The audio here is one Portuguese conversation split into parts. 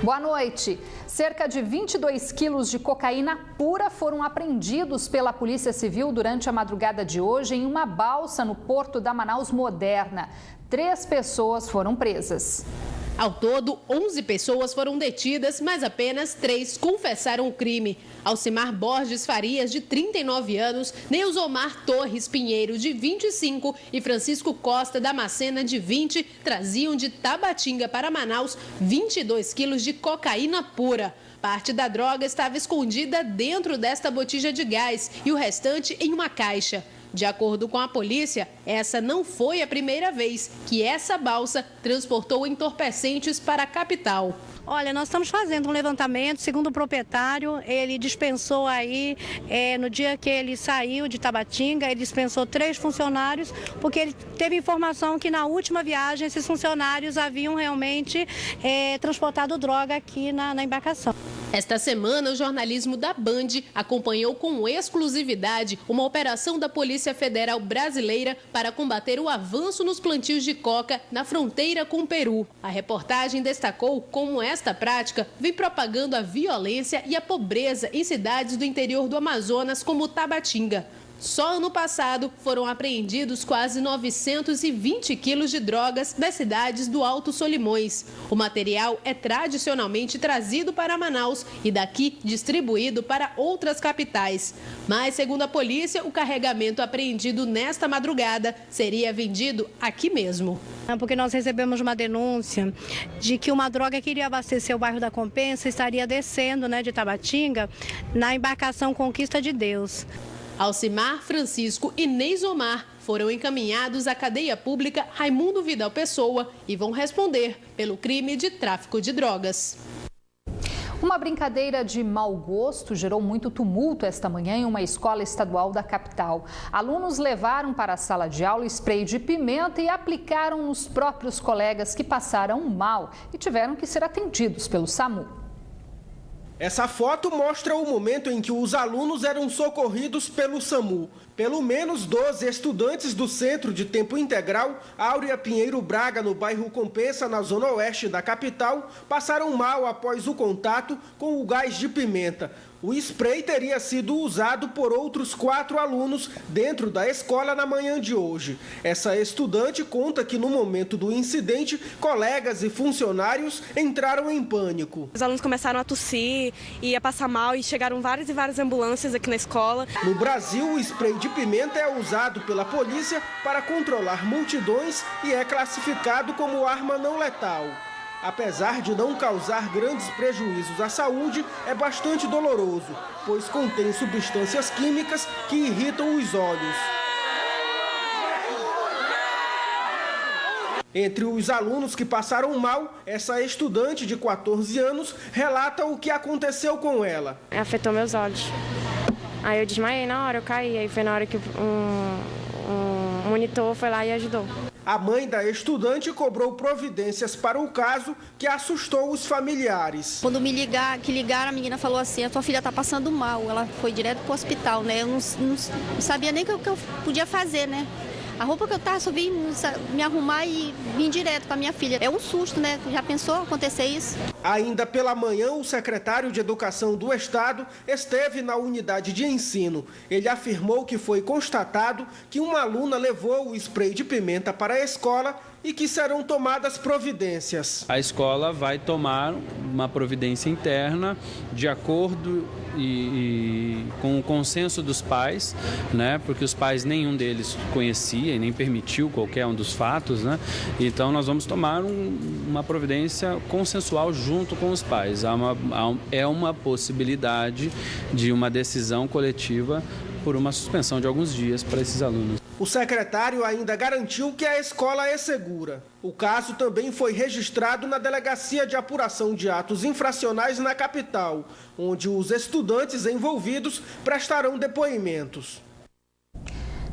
Boa noite. Cerca de 22 quilos de cocaína pura foram apreendidos pela Polícia Civil durante a madrugada de hoje em uma balsa no porto da Manaus Moderna. 3 pessoas foram presas. Ao todo, 11 pessoas foram detidas, mas apenas 3 confessaram o crime. Alcimar Borges Farias, de 39 anos, Neusomar Torres Pinheiro, de 25 e Francisco Costa Damascena, de 20, traziam de Tabatinga para Manaus 22 quilos de cocaína pura. Parte da droga estava escondida dentro desta botija de gás e o restante em uma caixa. De acordo com a polícia, essa não foi a primeira vez que essa balsa transportou entorpecentes para a capital. Olha, nós estamos fazendo um levantamento, segundo o proprietário, ele dispensou aí, no dia que ele saiu de Tabatinga, ele dispensou 3 funcionários, porque ele teve informação que na última viagem esses funcionários haviam realmente transportado droga aqui na embarcação. Esta semana, o jornalismo da Band acompanhou com exclusividade uma operação da Polícia Federal Brasileira para combater o avanço nos plantios de coca na fronteira com o Peru. A reportagem destacou como esta prática vem propagando a violência e a pobreza em cidades do interior do Amazonas, como Tabatinga. Só ano passado foram apreendidos quase 920 quilos de drogas das cidades do Alto Solimões. O material é tradicionalmente trazido para Manaus e daqui distribuído para outras capitais. Mas, segundo a polícia, o carregamento apreendido nesta madrugada seria vendido aqui mesmo. Porque nós recebemos uma denúncia de que uma droga que iria abastecer o bairro da Compensa estaria descendo, de Tabatinga, na embarcação Conquista de Deus. Alcimar, Francisco e Neisomar foram encaminhados à cadeia pública Raimundo Vidal Pessoa e vão responder pelo crime de tráfico de drogas. Uma brincadeira de mau gosto gerou muito tumulto esta manhã em uma escola estadual da capital. Alunos levaram para a sala de aula spray de pimenta e aplicaram nos próprios colegas que passaram mal e tiveram que ser atendidos pelo SAMU. Essa foto mostra o momento em que os alunos eram socorridos pelo SAMU. Pelo menos 12 estudantes do Centro de Tempo Integral Áurea Pinheiro Braga, no bairro Compensa, na zona oeste da capital, passaram mal após o contato com o gás de pimenta. O spray teria sido usado por outros 4 alunos dentro da escola na manhã de hoje. Essa estudante conta que no momento do incidente, colegas e funcionários entraram em pânico. Os alunos começaram a tossir e a passar mal e chegaram várias e várias ambulâncias aqui na escola. No Brasil, o spray de pimenta é usado pela polícia para controlar multidões e é classificado como arma não letal. Apesar de não causar grandes prejuízos à saúde, é bastante doloroso, pois contém substâncias químicas que irritam os olhos. Entre os alunos que passaram mal, essa estudante de 14 anos relata o que aconteceu com ela. Afetou meus olhos. Aí eu desmaiei na hora, eu caí. Aí foi na hora que um monitor foi lá e ajudou. A mãe da estudante cobrou providências para o caso, que assustou os familiares. Quando ligaram, a menina falou assim: a tua filha está passando mal. Ela foi direto para o hospital, Eu não sabia nem o que eu podia fazer, A roupa que eu estava, só vim me arrumar e vim direto para minha filha. É um susto, Já pensou acontecer isso? Ainda pela manhã, o secretário de Educação do Estado esteve na unidade de ensino. Ele afirmou que foi constatado que uma aluna levou o spray de pimenta para a escola e que serão tomadas providências. A escola vai tomar uma providência interna de acordo com o consenso dos pais, porque os pais, nenhum deles conhecia e nem permitiu qualquer um dos fatos, Então nós vamos tomar uma providência consensual junto com os pais. É uma possibilidade de uma decisão coletiva por uma suspensão de alguns dias para esses alunos. O secretário ainda garantiu que a escola é segura. O caso também foi registrado na Delegacia de Apuração de Atos Infracionais na capital, onde os estudantes envolvidos prestarão depoimentos.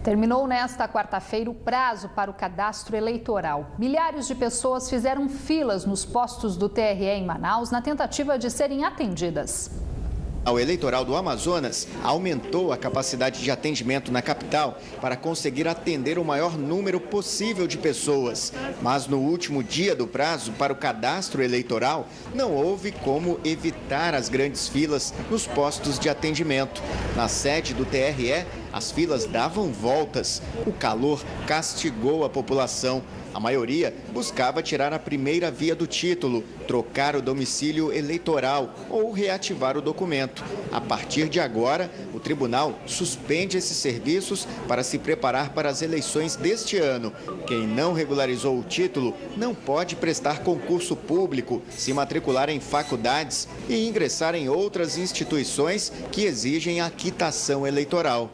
Terminou nesta quarta-feira o prazo para o cadastro eleitoral. Milhares de pessoas fizeram filas nos postos do TRE em Manaus na tentativa de serem atendidas. O eleitoral do Amazonas aumentou a capacidade de atendimento na capital para conseguir atender o maior número possível de pessoas. Mas no último dia do prazo para o cadastro eleitoral, não houve como evitar as grandes filas nos postos de atendimento. Na sede do TRE, as filas davam voltas. O calor castigou a população. A maioria buscava tirar a primeira via do título, trocar o domicílio eleitoral ou reativar o documento. A partir de agora, o tribunal suspende esses serviços para se preparar para as eleições deste ano. Quem não regularizou o título não pode prestar concurso público, se matricular em faculdades e ingressar em outras instituições que exigem a quitação eleitoral.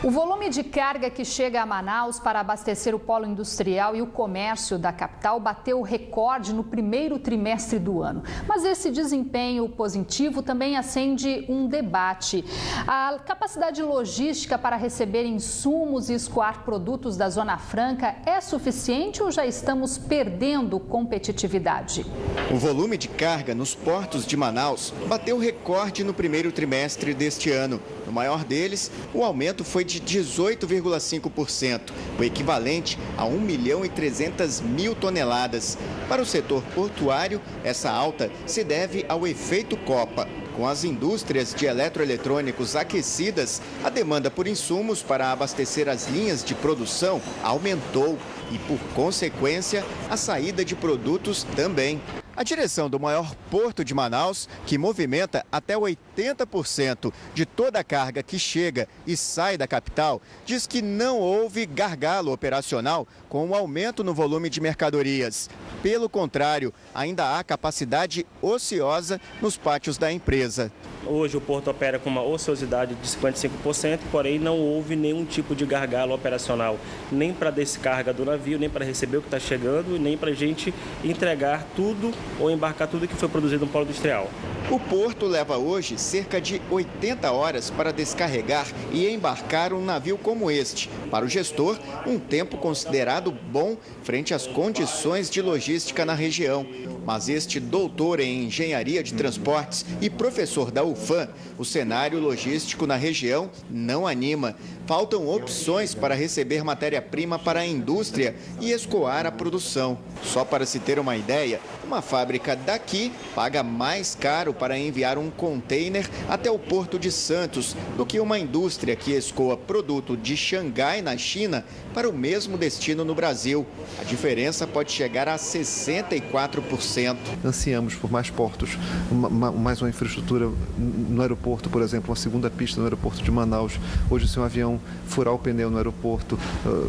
O volume de carga que chega a Manaus para abastecer o polo industrial e o comércio da capital bateu recorde no primeiro trimestre do ano. Mas esse desempenho positivo também acende um debate. A capacidade logística para receber insumos e escoar produtos da Zona Franca é suficiente ou já estamos perdendo competitividade? O volume de carga nos portos de Manaus bateu recorde no primeiro trimestre deste ano. No maior deles, o aumento foi de 18,5%, o equivalente a 1.300.000 toneladas. Para o setor portuário, essa alta se deve ao efeito Copa. Com as indústrias de eletroeletrônicos aquecidas, a demanda por insumos para abastecer as linhas de produção aumentou e, por consequência, a saída de produtos também. A direção do maior porto de Manaus, que movimenta até 80% de toda a carga que chega e sai da capital, diz que não houve gargalo operacional com o aumento no volume de mercadorias. Pelo contrário, ainda há capacidade ociosa nos pátios da empresa. Hoje o porto opera com uma ociosidade de 55%, porém não houve nenhum tipo de gargalo operacional, nem para descarga do navio, nem para receber o que está chegando, nem para a gente entregar tudo ou embarcar tudo que foi produzido no polo industrial. O porto leva hoje cerca de 80 horas para descarregar e embarcar um navio como este. Para o gestor, um tempo considerado bom frente às condições de logística na região. Mas este doutor em engenharia de transportes e professor da UFAM, o cenário logístico na região não anima. Faltam opções para receber matéria-prima para a indústria e escoar a produção. Só para se ter uma ideia, uma fábrica daqui paga mais caro para enviar um container até o Porto de Santos do que uma indústria que escoa produto de Xangai, na China, para o mesmo destino no Brasil. A diferença pode chegar a 64%. Ansiamos por mais portos, mais uma infraestrutura no aeroporto, por exemplo, uma segunda pista no aeroporto de Manaus. Hoje, se um avião furar o pneu no aeroporto,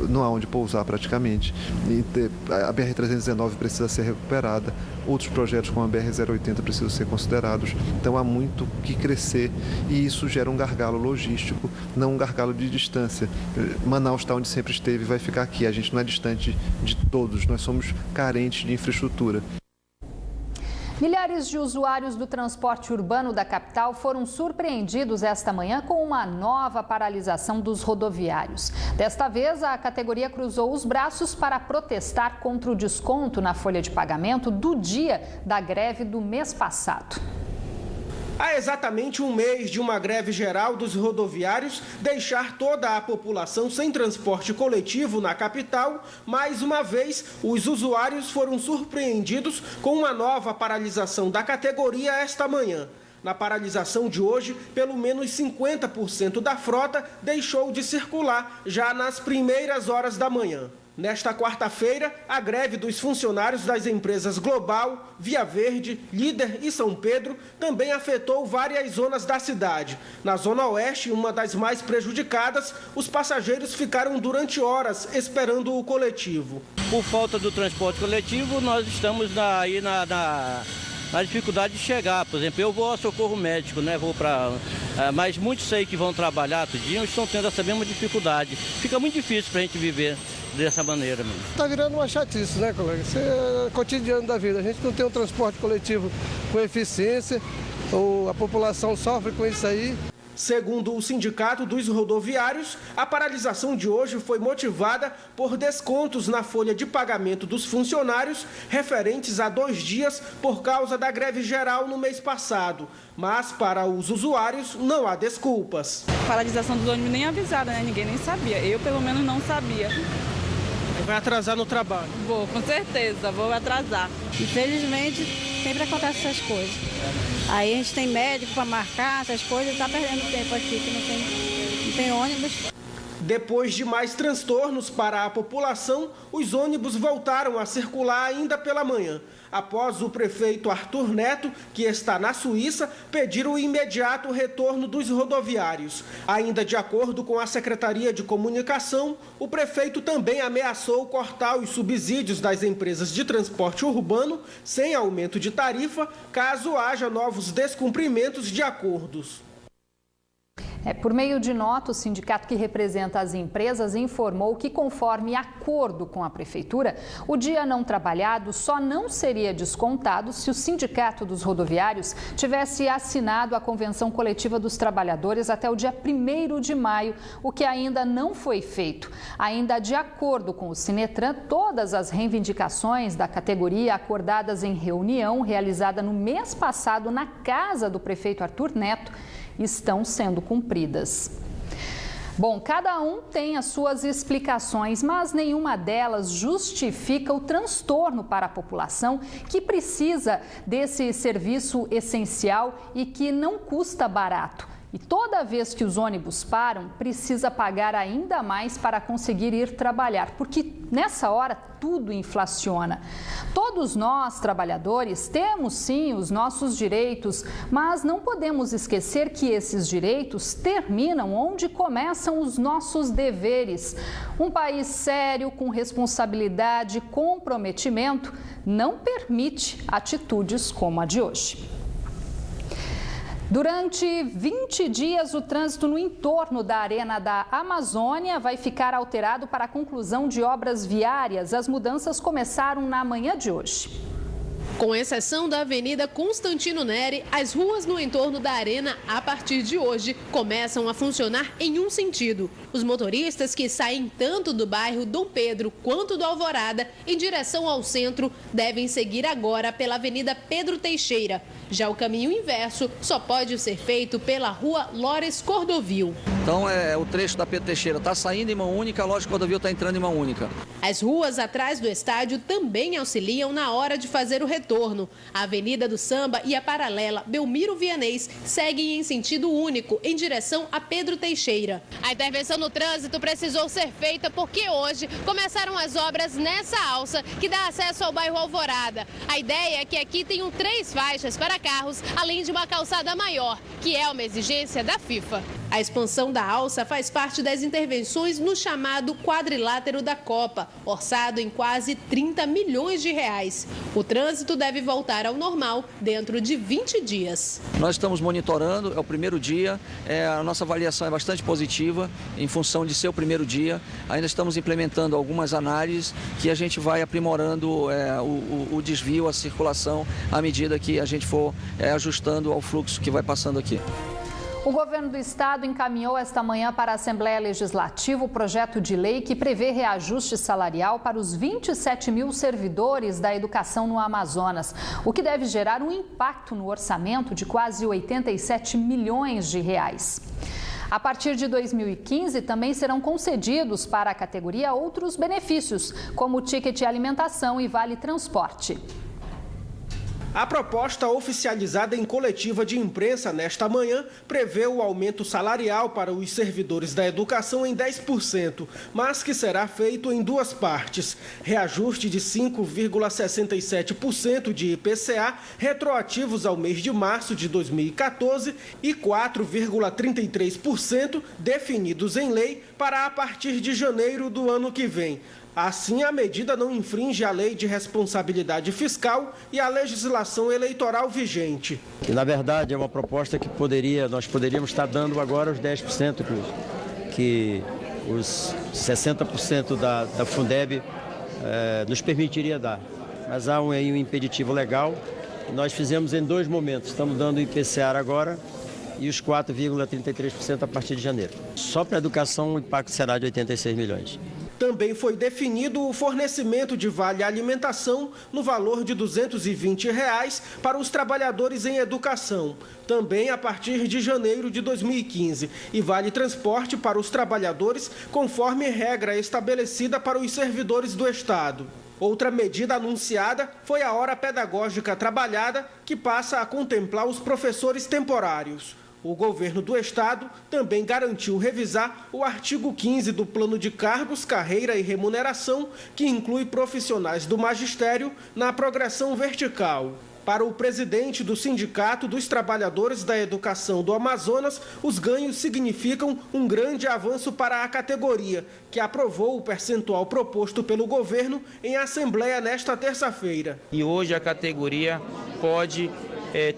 não há onde pousar praticamente. E a BR-319 precisa ser recuperada. Outros projetos como a BR-080 precisam ser considerados. Então há muito que crescer e isso gera um gargalo logístico, não um gargalo de distância. Manaus está onde sempre esteve e vai ficar aqui. A gente não é distante de todos, nós somos carentes de infraestrutura. Milhares de usuários do transporte urbano da capital foram surpreendidos esta manhã com uma nova paralisação dos rodoviários. Desta vez, a categoria cruzou os braços para protestar contra o desconto na folha de pagamento do dia da greve do mês passado. Há exatamente um mês de uma greve geral dos rodoviários deixar toda a população sem transporte coletivo na capital, mais uma vez, os usuários foram surpreendidos com uma nova paralisação da categoria esta manhã. Na paralisação de hoje, pelo menos 50% da frota deixou de circular já nas primeiras horas da manhã. Nesta quarta-feira, a greve dos funcionários das empresas Global, Via Verde, Líder e São Pedro também afetou várias zonas da cidade. Na Zona Oeste, uma das mais prejudicadas, os passageiros ficaram durante horas esperando o coletivo. Por falta do transporte coletivo, nós estamos aí na dificuldade de chegar. Por exemplo, eu vou ao socorro médico, né? Mas muitos aí que vão trabalhar tudinho estão tendo essa mesma dificuldade. Fica muito difícil para a gente viver dessa maneira mesmo. Está virando uma chatice, né, colega? Isso é cotidiano da vida. A gente não tem um transporte coletivo com eficiência, a população sofre com isso aí. Segundo o Sindicato dos Rodoviários, a paralisação de hoje foi motivada por descontos na folha de pagamento dos funcionários referentes a 2 dias por causa da greve geral no mês passado. Mas para os usuários não há desculpas. A paralisação dos ônibus nem avisada, né? Ninguém nem sabia. Eu, pelo menos, não sabia. Vai atrasar no trabalho? Vou, com certeza, vou atrasar. Infelizmente, sempre acontece essas coisas. Aí a gente tem médico para marcar essas coisas e está perdendo tempo aqui, que não tem ônibus. Depois de mais transtornos para a população, os ônibus voltaram a circular ainda pela manhã, após o prefeito Arthur Neto, que está na Suíça, pedir o imediato retorno dos rodoviários. Ainda de acordo com a Secretaria de Comunicação, o prefeito também ameaçou cortar os subsídios das empresas de transporte urbano sem aumento de tarifa, caso haja novos descumprimentos de acordos. Por meio de nota, o sindicato que representa as empresas informou que, conforme acordo com a prefeitura, o dia não trabalhado só não seria descontado se o Sindicato dos Rodoviários tivesse assinado a Convenção Coletiva dos Trabalhadores até o dia 1º de maio, o que ainda não foi feito. Ainda de acordo com o Sinetran, todas as reivindicações da categoria acordadas em reunião realizada no mês passado na casa do prefeito Arthur Neto estão sendo cumpridas. Bom, cada um tem as suas explicações, mas nenhuma delas justifica o transtorno para a população que precisa desse serviço essencial e que não custa barato. E toda vez que os ônibus param, precisa pagar ainda mais para conseguir ir trabalhar, porque nessa hora tudo inflaciona. Todos nós, trabalhadores, temos sim os nossos direitos, mas não podemos esquecer que esses direitos terminam onde começam os nossos deveres. Um país sério, com responsabilidade e comprometimento, não permite atitudes como a de hoje. Durante 20 dias, o trânsito no entorno da Arena da Amazônia vai ficar alterado para a conclusão de obras viárias. As mudanças começaram na manhã de hoje. Com exceção da Avenida Constantino Neri, as ruas no entorno da arena, a partir de hoje, começam a funcionar em um sentido. Os motoristas que saem tanto do bairro Dom Pedro quanto do Alvorada em direção ao centro devem seguir agora pela Avenida Pedro Teixeira. Já o caminho inverso só pode ser feito pela Rua Lores Cordovil. Então o trecho da Pedro Teixeira está saindo em mão única, a Lores Cordovil está entrando em mão única. As ruas atrás do estádio também auxiliam na hora de fazer o retorno. A Avenida do Samba e a paralela Belmiro Vianês seguem em sentido único, em direção a Pedro Teixeira. A intervenção no trânsito precisou ser feita porque hoje começaram as obras nessa alça que dá acesso ao bairro Alvorada. A ideia é que aqui tenham 3 faixas para carros, além de uma calçada maior, que é uma exigência da FIFA. A expansão da alça faz parte das intervenções no chamado quadrilátero da Copa, orçado em quase 30 milhões de reais. O trânsito deve voltar ao normal dentro de 20 dias. Nós estamos monitorando, é o primeiro dia, a nossa avaliação é bastante positiva em função de ser o primeiro dia. Ainda estamos implementando algumas análises que a gente vai aprimorando o desvio, a circulação, à medida que a gente for ajustando ao fluxo que vai passando aqui. O governo do estado encaminhou esta manhã para a Assembleia Legislativa o projeto de lei que prevê reajuste salarial para os 27 mil servidores da educação no Amazonas, o que deve gerar um impacto no orçamento de quase 87 milhões de reais. A partir de 2015, também serão concedidos para a categoria outros benefícios, como o ticket alimentação e vale transporte. A proposta oficializada em coletiva de imprensa nesta manhã prevê o aumento salarial para os servidores da educação em 10%, mas que será feito em 2 partes. Reajuste de 5,67% de IPCA, retroativos ao mês de março de 2014, e 4,33% definidos em lei para a partir de janeiro do ano que vem. Assim, a medida não infringe a Lei de Responsabilidade Fiscal e a legislação eleitoral vigente. E, na verdade, é uma proposta que nós poderíamos estar dando agora os 10%, que os 60% da Fundeb nos permitiria dar. Mas há um impeditivo legal. Nós fizemos em 2 momentos. Estamos dando o IPCA agora e os 4,33% a partir de janeiro. Só para a educação o impacto será de 86 milhões. Também foi definido o fornecimento de vale alimentação no valor de R$ 220 para os trabalhadores em educação, também a partir de janeiro de 2015, e vale transporte para os trabalhadores conforme regra estabelecida para os servidores do Estado. Outra medida anunciada foi a hora pedagógica trabalhada, que passa a contemplar os professores temporários. O governo do estado também garantiu revisar o artigo 15 do Plano de Cargos, Carreira e Remuneração, que inclui profissionais do magistério na progressão vertical. Para o presidente do Sindicato dos Trabalhadores da Educação do Amazonas, os ganhos significam um grande avanço para a categoria, que aprovou o percentual proposto pelo governo em assembleia nesta terça-feira. E hoje a categoria pode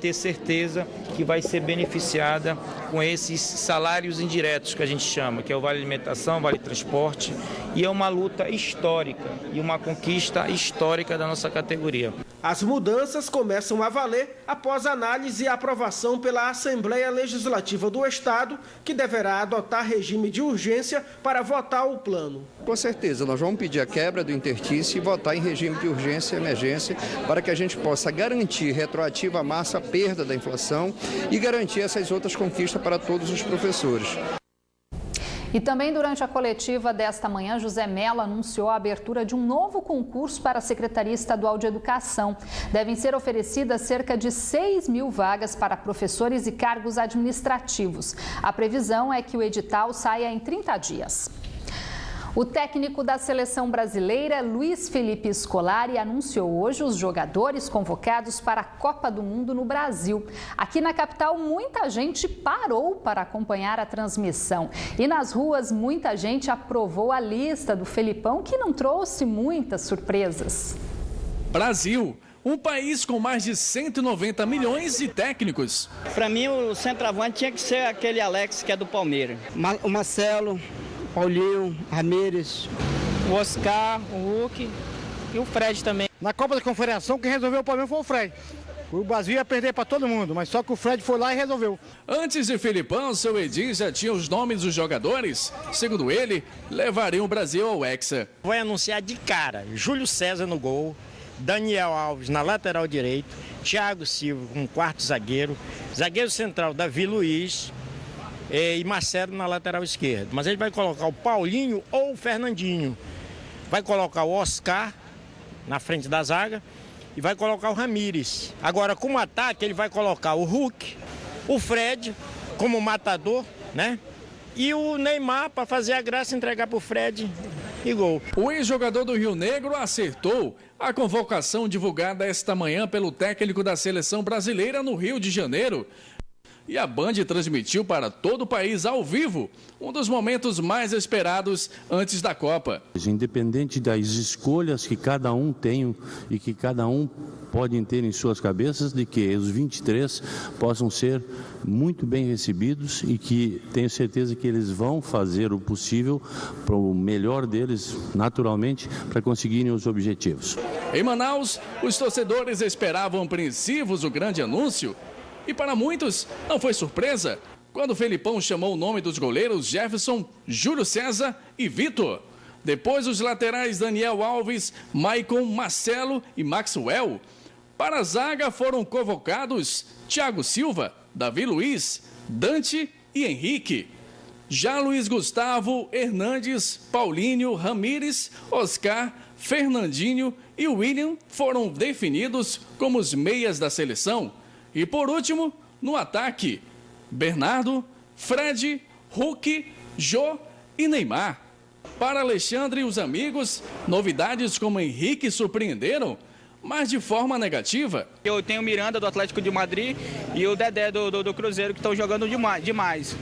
ter certeza que vai ser beneficiada com esses salários indiretos que a gente chama, que é o Vale Alimentação, Vale Transporte, e é uma luta histórica e uma conquista histórica da nossa categoria. As mudanças começam a valer após análise e aprovação pela Assembleia Legislativa do Estado, que deverá adotar regime de urgência para votar o plano. Com certeza, nós vamos pedir a quebra do interstício e votar em regime de urgência e emergência para que a gente possa garantir retroativa à massa a perda da inflação e garantir essas outras conquistas para todos os professores. E também durante a coletiva desta manhã, José Mello anunciou a abertura de um novo concurso para a Secretaria Estadual de Educação. Devem ser oferecidas cerca de 6 mil vagas para professores e cargos administrativos. A previsão é que o edital saia em 30 dias. O técnico da seleção brasileira, Luiz Felipe Scolari, anunciou hoje os jogadores convocados para a Copa do Mundo no Brasil. Aqui na capital, muita gente parou para acompanhar a transmissão. E nas ruas, muita gente aprovou a lista do Felipão, que não trouxe muitas surpresas. Brasil, um país com mais de 190 milhões de técnicos. Para mim, o centroavante tinha que ser aquele Alex, que é do Palmeiras. O Marcelo, Paulinho, Ramírez, o Oscar, o Hulk e o Fred também. Na Copa da Confederação, quem resolveu o problema foi o Fred. O Brasil ia perder para todo mundo, mas só que o Fred foi lá e resolveu. Antes de Felipão, seu Edir já tinha os nomes dos jogadores. Segundo ele, levariam o Brasil ao Hexa. Vai anunciar de cara: Júlio César no gol, Daniel Alves na lateral direito, Thiago Silva como quarto zagueiro, zagueiro central Davi Luiz e Marcelo na lateral esquerda. Mas ele vai colocar o Paulinho ou o Fernandinho. Vai colocar o Oscar na frente da zaga e vai colocar o Ramírez. Agora, como ataque, ele vai colocar o Hulk, o Fred como matador, né? E o Neymar para fazer a graça, entregar para o Fred e gol. O ex-jogador do Rio Negro acertou a convocação divulgada esta manhã pelo técnico da seleção brasileira no Rio de Janeiro. E a Band transmitiu para todo o país ao vivo um dos momentos mais esperados antes da Copa. Independente das escolhas que cada um tem e que cada um pode ter em suas cabeças, de que os 23 possam ser muito bem recebidos e que tenho certeza que eles vão fazer o possível para o melhor deles, naturalmente, para conseguirem os objetivos. Em Manaus, os torcedores esperavam apreensivos o grande anúncio. E para muitos, não foi surpresa quando o Felipão chamou o nome dos goleiros Jefferson, Júlio César e Vitor. Depois, os laterais Daniel Alves, Maicon, Marcelo e Maxwell. Para a zaga foram convocados Thiago Silva, Davi Luiz, Dante e Henrique. Já Luiz Gustavo, Hernandes, Paulinho, Ramírez, Oscar, Fernandinho e William foram definidos como os meias da seleção. E por último, no ataque, Bernardo, Fred, Hulk, Jô e Neymar. Para Alexandre e os amigos, novidades como Henrique surpreenderam, mas de forma negativa. Eu tenho o Miranda do Atlético de Madrid e o Dedé do Cruzeiro, que estão jogando demais.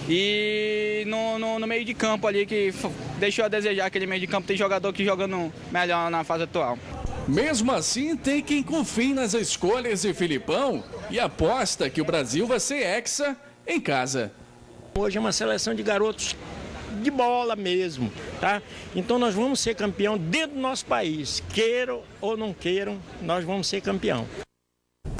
E no meio de campo ali, que deixou a desejar, aquele meio de campo, tem jogador que jogando melhor na fase atual. Mesmo assim, tem quem confie nas escolhas de Felipão e aposta que o Brasil vai ser hexa em casa. Hoje é uma seleção de garotos de bola mesmo, tá? Então nós vamos ser campeão dentro do nosso país. Queiram ou não queiram, nós vamos ser campeão.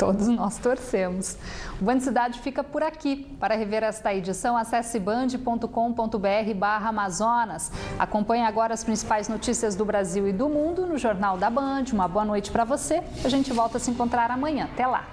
Todos nós torcemos. O Band Cidade fica por aqui. Para rever esta edição, acesse band.com.br/Amazonas. Acompanhe agora as principais notícias do Brasil e do mundo no Jornal da Band. Uma boa noite para você. A gente volta a se encontrar amanhã. Até lá.